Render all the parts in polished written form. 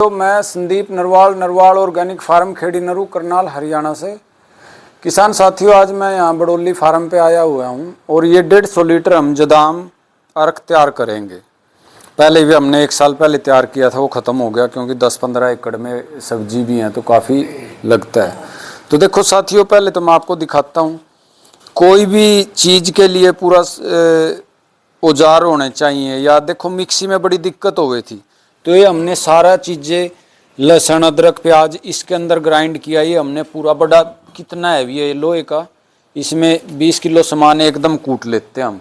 तो मैं Sandeep Narwal organic farm Khedi Naru Karnal Haryana से। किसान साथियों, आज मैं यहाँ बड़ोली फार्म पे आया हुआ हूँ और ये 150 लीटर हम जदाम अर्क तैयार करेंगे। पहले भी हमने 1 साल पहले तैयार किया था, वो ख़त्म हो गया क्योंकि 10-15 एकड़ में सब्जी भी हैं तो काफ़ी लगता है। तो देखो साथियों, पहले तो मैं आपको दिखाता हूँ। कोई भी चीज़ के लिए पूरा औजार होने चाहिए। या देखो मिक्सी में बड़ी दिक्कत हो गई थी, तो ये हमने सारा चीज़ें लहसुन अदरक प्याज इसके अंदर ग्राइंड किया। ये हमने पूरा बड़ा कितना है ये लोहे का, इसमें 20 किलो सामान एकदम कूट लेते हैं हम।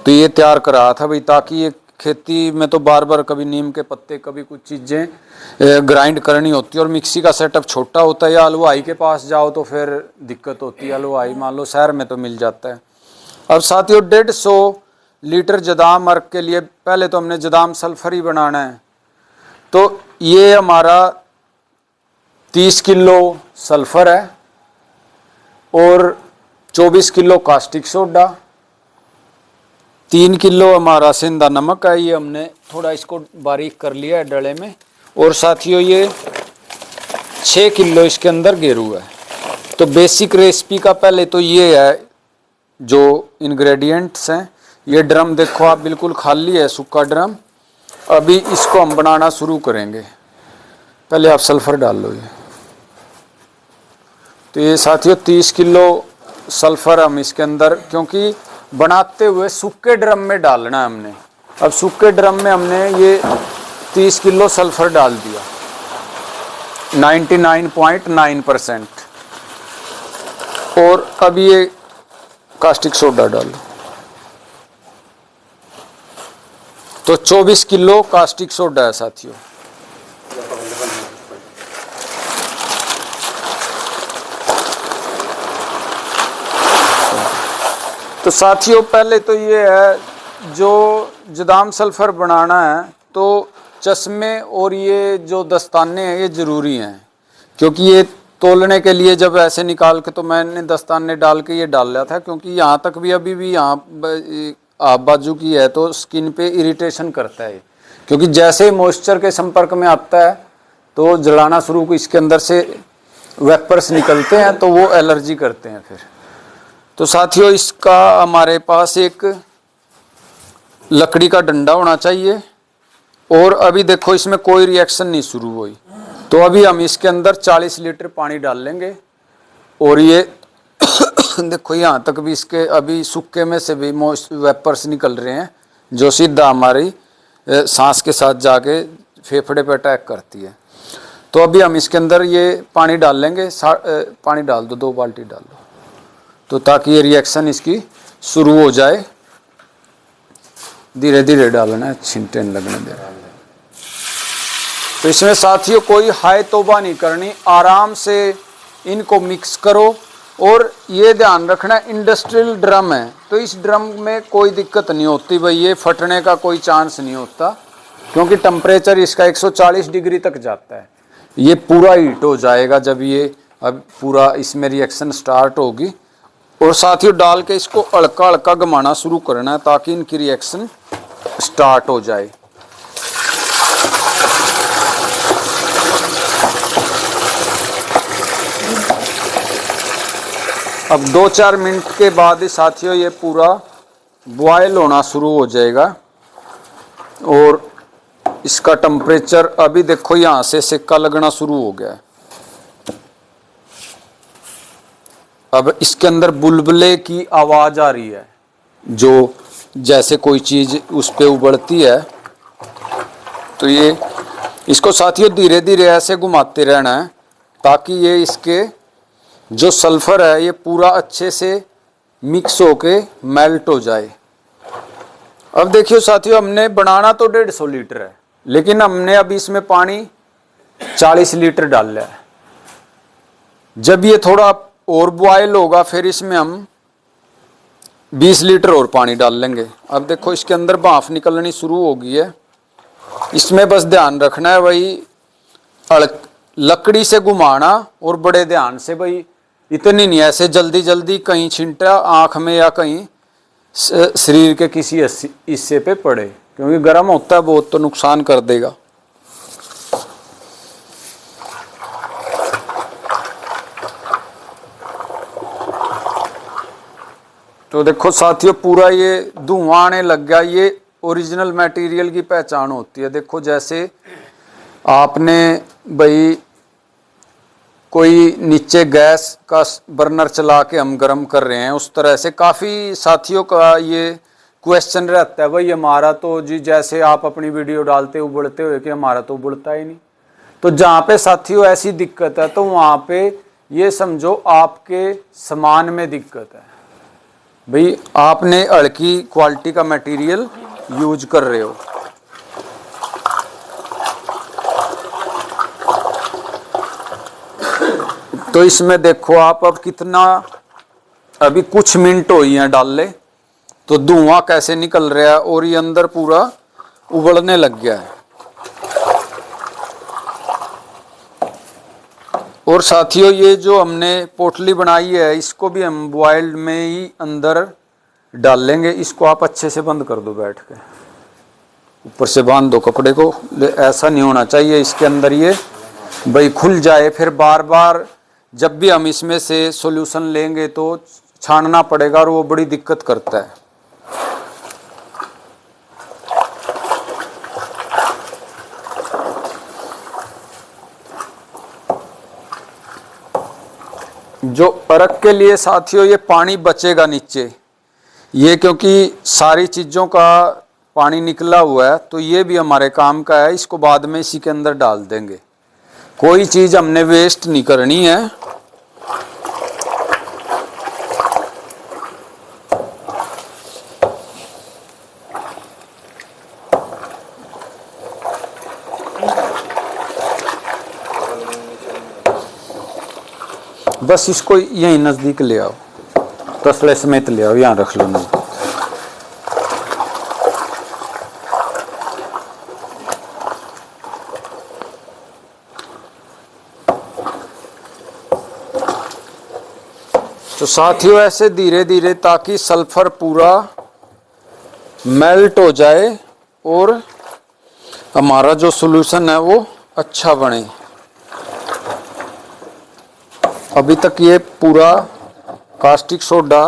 तो ये तैयार करा था भाई, ताकि ये खेती में तो बार बार कभी नीम के पत्ते कभी कुछ चीज़ें ग्राइंड करनी होती है और मिक्सी का सेटअप छोटा होता है। या हलवाई के पास जाओ तो फिर दिक्कत होती है। हलवाई मान लो शहर में तो मिल जाता है। अब साथियों 150 लीटर जदाम अर्क के लिए पहले तो हमने जदाम सल्फर ही बनाना है। तो ये हमारा 30 किलो सल्फर है और 24 किलो कास्टिक सोडा, 3 किलो हमारा सेंधा नमक है। ये हमने थोड़ा इसको बारीक कर लिया है डले में। और साथियों ये 6 किलो इसके अंदर गेरू है। तो बेसिक रेसिपी का पहले तो ये है जो इंग्रेडिएंट्स हैं। ये ड्रम देखो आप बिल्कुल खाली है, सूखा ड्रम। अभी इसको हम बनाना शुरू करेंगे। पहले आप सल्फर डाल लो। ये तो ये साथियों 30 किलो सल्फर हम इसके अंदर, क्योंकि बनाते हुए सूखे ड्रम में डालना है हमने। अब सूखे ड्रम में हमने ये 30 किलो सल्फर डाल दिया, 99.9%। और अब ये कास्टिक सोडा डालो। तो 24 किलो कास्टिक सोडा है साथियों। तो साथियों पहले तो ये है, जो जदाम सल्फर बनाना है तो चश्मे और ये जो दस्ताने हैं ये ज़रूरी हैं। क्योंकि ये तोलने के लिए जब ऐसे निकाल के, तो मैंने दस्ताने डाल के ये डाल लिया था, क्योंकि यहाँ तक भी अभी भी यहाँ आप बाजू की है तो स्किन पे इरिटेशन करता है। क्योंकि जैसे मॉइस्चर के संपर्क में आता है तो जलाना शुरू, इसके अंदर से वेपर्स निकलते हैं तो वो एलर्जी करते हैं फिर। तो साथियों इसका हमारे पास एक लकड़ी का डंडा होना चाहिए। और अभी देखो इसमें कोई रिएक्शन नहीं शुरू हुई, तो अभी हम इसके अंदर 40 लीटर पानी डाल लेंगे। और ये देखो यहाँ तक भी इसके अभी सूखे में से भी वेपर्स निकल रहे हैं, जो सीधा हमारी सांस के साथ जाके फेफड़े पे अटैक करती है। तो अभी हम इसके अंदर ये पानी डाल लेंगे। पानी डाल दो, 2 बाल्टी डाल दो, तो ताकि ये रिएक्शन इसकी शुरू हो जाए। धीरे धीरे डालना है, छींटे नहीं लगने देना। तो इसमें साथियों कोई हाय तौबा नहीं करनी, आराम से इनको मिक्स करो। और ये ध्यान रखना इंडस्ट्रियल ड्रम है, तो इस ड्रम में कोई दिक्कत नहीं होती भाई, ये फटने का कोई चांस नहीं होता, क्योंकि टेम्परेचर इसका 140 डिग्री तक जाता है। ये पूरा हीट हो जाएगा जब ये अब पूरा इसमें रिएक्शन स्टार्ट होगी। और साथियों डाल के इसको हल्का हल्का घुमाना शुरू करना है, ताकि इनकी रिएक्शन स्टार्ट हो जाए। अब 2-4 मिनट के बाद साथियों ये पूरा बॉयल होना शुरू हो जाएगा। और इसका टेम्परेचर अभी देखो यहाँ से सिक्का लगना शुरू हो गया है। अब इसके अंदर बुलबुले की आवाज़ आ रही है, जो जैसे कोई चीज़ उस पर उबलती है। तो ये इसको साथियों धीरे धीरे ऐसे घुमाते रहना है, ताकि ये इसके जो सल्फर है ये पूरा अच्छे से मिक्स होके मेल्ट हो जाए। अब देखियो साथियों, हमने बनाना तो 150 लीटर है, लेकिन हमने अभी इसमें पानी 40 लीटर डाल लिया है। जब ये थोड़ा और बॉयल होगा फिर इसमें हम 20 लीटर और पानी डाल लेंगे। अब देखो इसके अंदर भाप निकलनी शुरू हो गई है। इसमें बस ध्यान रखना है भाई, लकड़ी से घुमाना और बड़े ध्यान से भाई, इतनी नहीं ऐसे जल्दी जल्दी कहीं छिंटा आँख में या कहीं शरीर के किसी हिस्से पे पड़े, क्योंकि गर्म होता है बहुत तो नुकसान कर देगा। तो देखो साथियों पूरा ये धुआं आने लग गया। ये ओरिजिनल मटेरियल की पहचान होती है। देखो जैसे आपने भाई कोई नीचे गैस का बर्नर चला के हम गर्म कर रहे हैं, उस तरह से काफ़ी साथियों का ये क्वेश्चन रहता है भाई हमारा तो जी, जैसे आप अपनी वीडियो डालते उबलते हुए कि हमारा तो उबलता ही नहीं। तो जहाँ पे साथियों ऐसी दिक्कत है तो वहाँ पे ये समझो आपके सामान में दिक्कत है भाई, आपने हल्की क्वालिटी का मटेरियल यूज कर रहे हो। तो इसमें देखो आप अब कितना, अभी कुछ मिनट हो ही हैं डाले तो धुआं कैसे निकल रहा है और ये अंदर पूरा उबलने लग गया है। और साथियों ये जो हमने पोटली बनाई है इसको भी हम बॉइल्ड में ही अंदर डाल लेंगे। इसको आप अच्छे से बंद कर दो, बैठ के ऊपर से बांध दो कपड़े को। ऐसा नहीं होना चाहिए इसके अंदर ये भाई खुल जाए, फिर बार बार जब भी हम इसमें से सॉल्यूशन लेंगे तो छानना पड़ेगा और वो बड़ी दिक्कत करता है। जो अर्क के लिए साथियों ये पानी बचेगा नीचे, ये क्योंकि सारी चीज़ों का पानी निकला हुआ है तो ये भी हमारे काम का है। इसको बाद में इसी के अंदर डाल देंगे, कोई चीज़ हमने वेस्ट नहीं करनी है। बस इसको यहीं नज़दीक ले आओ, तसले समेत ले आओ, यहाँ रख लो नज़दीक। तो साथियों ऐसे धीरे धीरे ताकि सल्फर पूरा मेल्ट हो जाए और हमारा जो सॉल्यूशन है वो अच्छा बने। अभी तक ये पूरा कास्टिक सोडा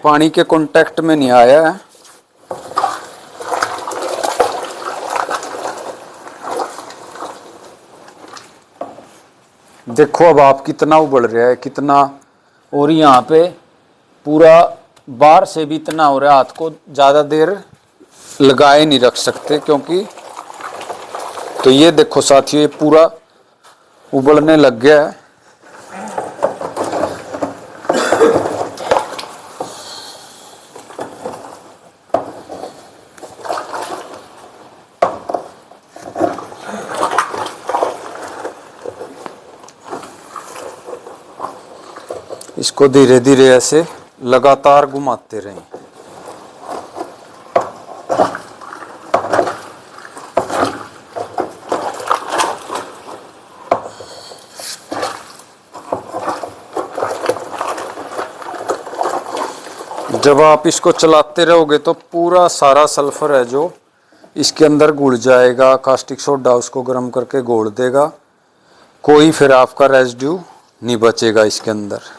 पानी के कांटेक्ट में नहीं आया है। देखो अब आप कितना उबल रहा है, कितना, और यहाँ पे पूरा बाहर से भी इतना हो रहा है, हाथ को ज़्यादा देर लगाए नहीं रख सकते क्योंकि, तो ये देखो साथियों ये पूरा उबलने लग गया है। इसको धीरे धीरे ऐसे लगातार घुमाते रहें। जब आप इसको चलाते रहोगे तो पूरा सारा सल्फर है जो इसके अंदर घुल जाएगा, कास्टिक सोडा उसको गर्म करके घोल देगा, कोई फिर आपका रेजिड्यू नहीं बचेगा इसके अंदर।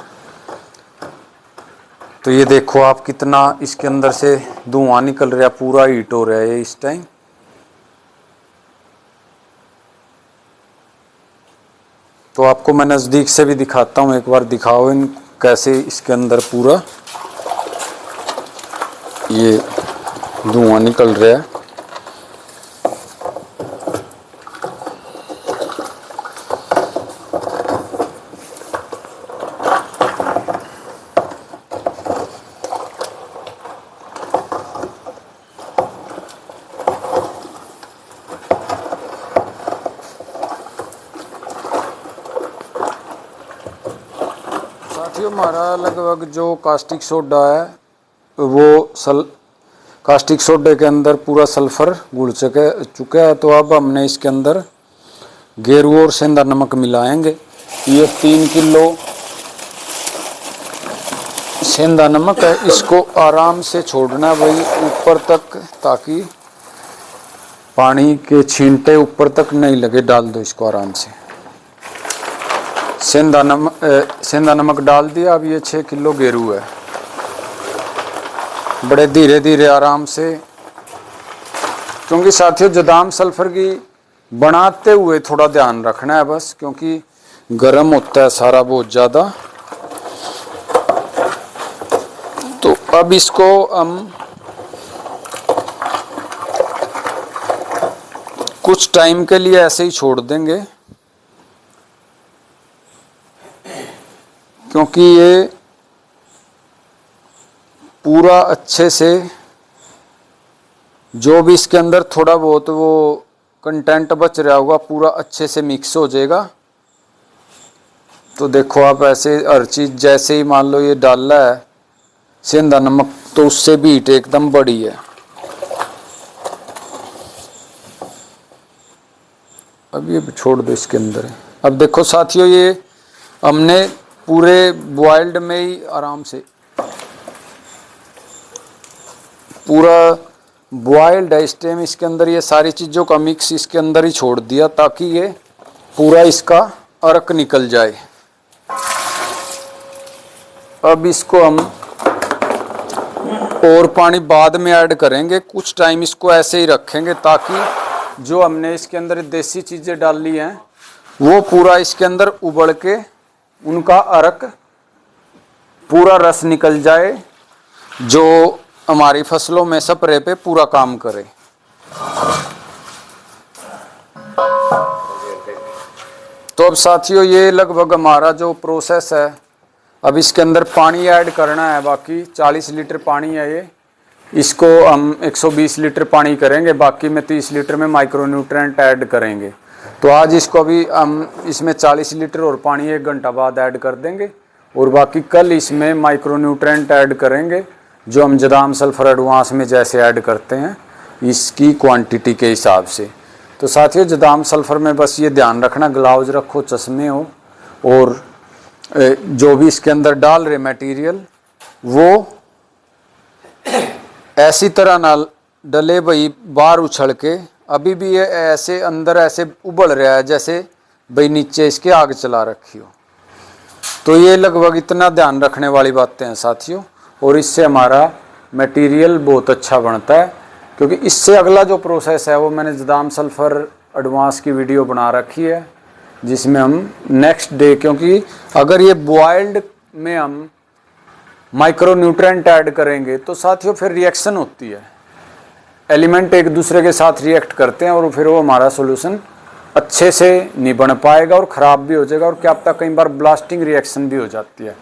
तो ये देखो आप कितना इसके अंदर से धुआं निकल रहा है, पूरा हीट हो रहा है इस टाइम। तो आपको मैं नज़दीक से भी दिखाता हूँ, एक बार दिखाओ इन कैसे इसके अंदर पूरा ये धुआं निकल रहा है। साथियों हमारा लगभग जो कास्टिक सोडा है वो कास्टिक सोडे के अंदर पूरा सल्फर घुल चुका है। तो अब हमने इसके अंदर गेरू और सेंधा नमक मिलाएंगे। ये 3 किलो सेंधा नमक है, इसको आराम से छोड़ना है भाई ऊपर तक, ताकि पानी के छींटे ऊपर तक नहीं लगे। डाल दो इसको आराम से। सेंधा नमक डाल दिया। अब ये 6 किलो गेरू है। बड़े धीरे धीरे आराम से, क्योंकि साथियों जदाम सल्फर की बनाते हुए थोड़ा ध्यान रखना है बस, क्योंकि गर्म होता है सारा बहुत ज़्यादा। तो अब इसको हम कुछ टाइम के लिए ऐसे ही छोड़ देंगे, क्योंकि ये पूरा अच्छे से जो भी इसके अंदर थोड़ा बहुत वो कंटेंट बच रहा होगा पूरा अच्छे से मिक्स हो जाएगा। तो देखो आप ऐसे हर चीज़ जैसे ही मान लो ये डाला है सेंधा नमक, तो उससे भी हीट एकदम बड़ी है। अब ये छोड़ दो इसके अंदर। अब देखो साथियों ये हमने पूरे बॉइल्ड में ही आराम से पूरा बॉइल्ड है इस टाइम, इसके अंदर ये सारी चीज़ों का मिक्स इसके अंदर ही छोड़ दिया ताकि ये पूरा इसका अर्क निकल जाए। अब इसको हम और पानी बाद में ऐड करेंगे, कुछ टाइम इसको ऐसे ही रखेंगे ताकि जो हमने इसके अंदर देसी चीज़ें डाली हैं वो पूरा इसके अंदर उबल के उनका अर्क पूरा रस निकल जाए, जो हमारी फसलों में स्प्रे पे पूरा काम करे। तो अब साथियों ये लगभग हमारा जो प्रोसेस है, अब इसके अंदर पानी ऐड करना है। बाकी 40 लीटर पानी है ये, इसको हम 120 लीटर पानी करेंगे, बाकी में 30 लीटर में माइक्रो न्यूट्रिएंट ऐड करेंगे। तो आज इसको अभी हम इसमें 40 लीटर और पानी 1 घंटा बाद ऐड कर देंगे, और बाकी कल इसमें माइक्रो न्यूट्रिएंट ऐड करेंगे जो हम जदाम सल्फर एडवांस में जैसे ऐड करते हैं इसकी क्वांटिटी के हिसाब से। तो साथियों जदाम सल्फर में बस ये ध्यान रखना, ग्लव्स रखो, चश्मे हो, और जो भी इसके अंदर डाल रहे मटेरियल वो ऐसी तरह ना डले भाई बाहर उछल के। अभी भी ये ऐसे अंदर ऐसे उबल रहा है जैसे भाई नीचे इसके आग चला रखी हो। तो ये लगभग इतना ध्यान रखने वाली बातें हैं साथियों, और इससे हमारा मटेरियल बहुत अच्छा बनता है। क्योंकि इससे अगला जो प्रोसेस है वो मैंने जदाम सल्फर एडवांस की वीडियो बना रखी है, जिसमें हम नेक्स्ट डे, क्योंकि अगर ये बॉइल्ड में हम माइक्रो न्यूट्रिएंट ऐड करेंगे तो साथियों फिर रिएक्शन होती है, एलिमेंट एक दूसरे के साथ रिएक्ट करते हैं, और फिर वो हमारा सॉल्यूशन अच्छे से नहीं बन पाएगा और ख़राब भी हो जाएगा, और क्या पता कई बार ब्लास्टिंग रिएक्शन भी हो जाती है।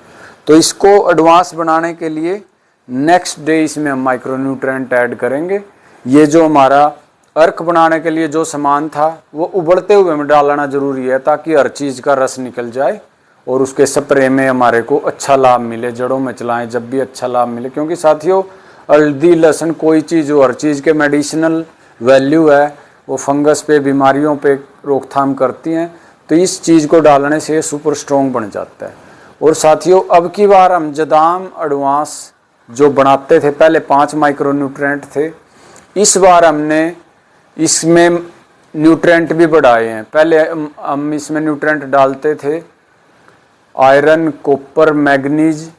तो इसको एडवांस बनाने के लिए नेक्स्ट डे इसमें हम माइक्रो न्यूट्रिएंट ऐड करेंगे। ये जो हमारा अर्क बनाने के लिए जो सामान था वो उबलते हुए में डालना ज़रूरी है ताकि हर चीज़ का रस निकल जाए और उसके स्प्रे में हमारे को अच्छा लाभ मिले, जड़ों में चलाएं जब भी अच्छा लाभ मिले। क्योंकि साथियों हल्दी लहसुन कोई चीज़ जो हर चीज़ के मेडिसिनल वैल्यू है, वो फंगस पे बीमारियों पे रोकथाम करती हैं। तो इस चीज़ को डालने से सुपर स्ट्रॉन्ग बन जाता है। और साथियों अब की बार हम जदाम एडवांस जो बनाते थे पहले 5 माइक्रो न्यूट्रिएंट थे, इस बार हमने इसमें न्यूट्रिएंट भी बढ़ाए हैं। पहले हम इसमें न्यूट्रिएंट डालते थे iron, copper, manganese,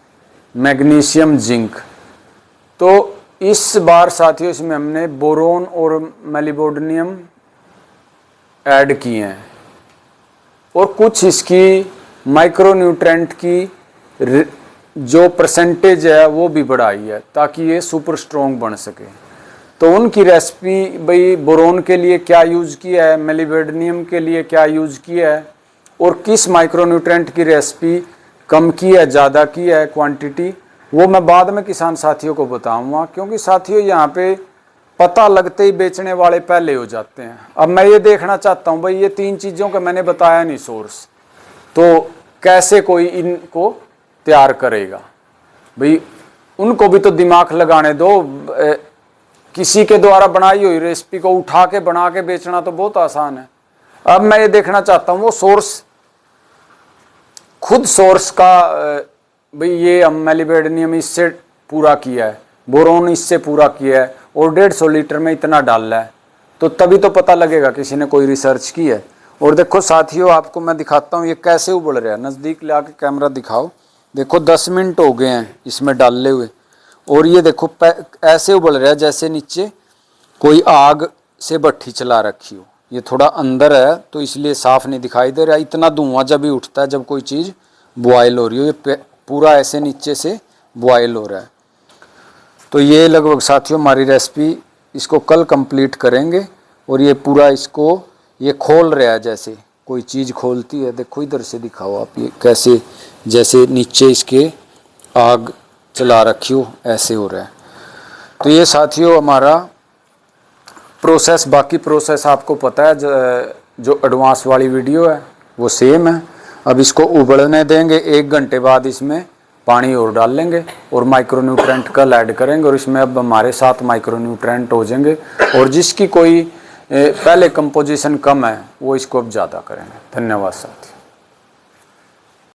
magnesium, zinc. तो इस बार साथियों इसमें हमने बोरोन और मेलिबोडिनियम ऐड किए हैं, और कुछ इसकी माइक्रो न्यूट्रिएंट की जो परसेंटेज है वो भी बढ़ाई है ताकि ये सुपर स्ट्रॉन्ग बन सके। तो उनकी रेसिपी भाई बोरोन के लिए क्या यूज़ किया है, मेलिबोडिनियम के लिए क्या यूज़ किया है, और किस माइक्रो न्यूट्रिएंट की रेसिपी कम की है ज़्यादा की है क्वांटिटी, वो मैं बाद में किसान साथियों को बताऊंगा। क्योंकि साथियों यहाँ पे पता लगते ही बेचने वाले पहले हो जाते हैं। अब मैं ये देखना चाहता हूँ भाई ये 3 चीज़ों का मैंने बताया नहीं सोर्स, तो कैसे कोई इनको तैयार करेगा भाई, उनको भी तो दिमाग लगाने दो। किसी के द्वारा बनाई हुई रेसिपी को उठा के बना के बेचना तो बहुत आसान है। अब मैं ये देखना चाहता हूँ वो सोर्स, खुद सोर्स का भाई ये हम मेलिबोडिनियम इससे पूरा किया है, बोरोन इससे पूरा किया है, और 150 लीटर में इतना डाला है, तो तभी तो पता लगेगा किसी ने कोई रिसर्च की है। और देखो साथियों आपको मैं दिखाता हूँ ये कैसे उबल रहा है, नज़दीक ले आके कैमरा दिखाओ। देखो 10 मिनट हो गए हैं इसमें डाले हुए, और ये देखो ऐसे उबल रहा है जैसे नीचे कोई आग से भट्ठी चला रखी हो। ये थोड़ा अंदर है तो इसलिए साफ नहीं दिखाई दे रहा। इतना धुआं जब भी उठता है जब कोई चीज़ बॉयल हो रही हो, ये पूरा ऐसे नीचे से बॉयल हो रहा है। तो ये लगभग साथियों हमारी रेसिपी, इसको कल कंप्लीट करेंगे। और ये पूरा इसको ये खोल रहा है जैसे कोई चीज़ खोलती है। देखो इधर से दिखाओ आप, ये कैसे जैसे नीचे इसके आग चला रखी हो ऐसे हो रहा है। तो ये साथियों हमारा प्रोसेस, बाकी प्रोसेस आपको पता है, जो एडवांस वाली वीडियो है वो सेम है। अब इसको उबलने देंगे, 1 घंटे बाद इसमें पानी और डाल लेंगे और माइक्रोन्यूट्रेंट कल ऐड करेंगे। और इसमें अब हमारे 7 माइक्रोन्यूट्रेंट हो जाएंगे। और जिसकी कोई पहले कंपोजिशन कम है वो इसको अब ज़्यादा करेंगे। धन्यवाद साथियों।